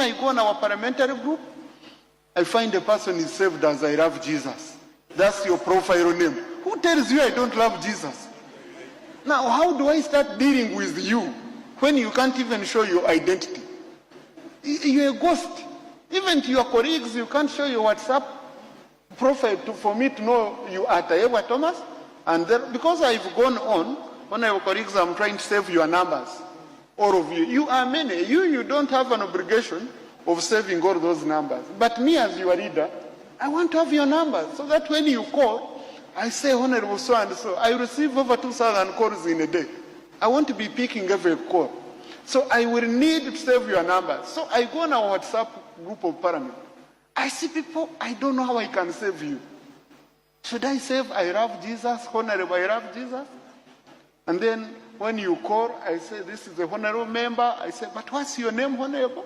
I go on our parliamentary group, I find a person is saved as I love Jesus. That's your profile name. Who tells you I don't love Jesus? Now, how do I start dealing with you when you can't even show your identity? You're a ghost. Even to your colleagues, you can't show your WhatsApp profile for me to know you are Tayewa Thomas. And then, because I've gone on, when I have colleagues, I'm trying to save your numbers. All of you. You are many. You don't have an obligation of saving all those numbers. But me as your leader, I want to have your numbers so that when you call, I say, Honorable so and so, I receive over 2,000 calls in a day. I want to be picking every call. So I will need to save your numbers. So I go on our WhatsApp group of Parliament. I see people, I don't know how I can save you. Should I save I love Jesus, Honorable I love Jesus? And then when you call, I say, this is a honorable member. I say, but what's your name, Honorable?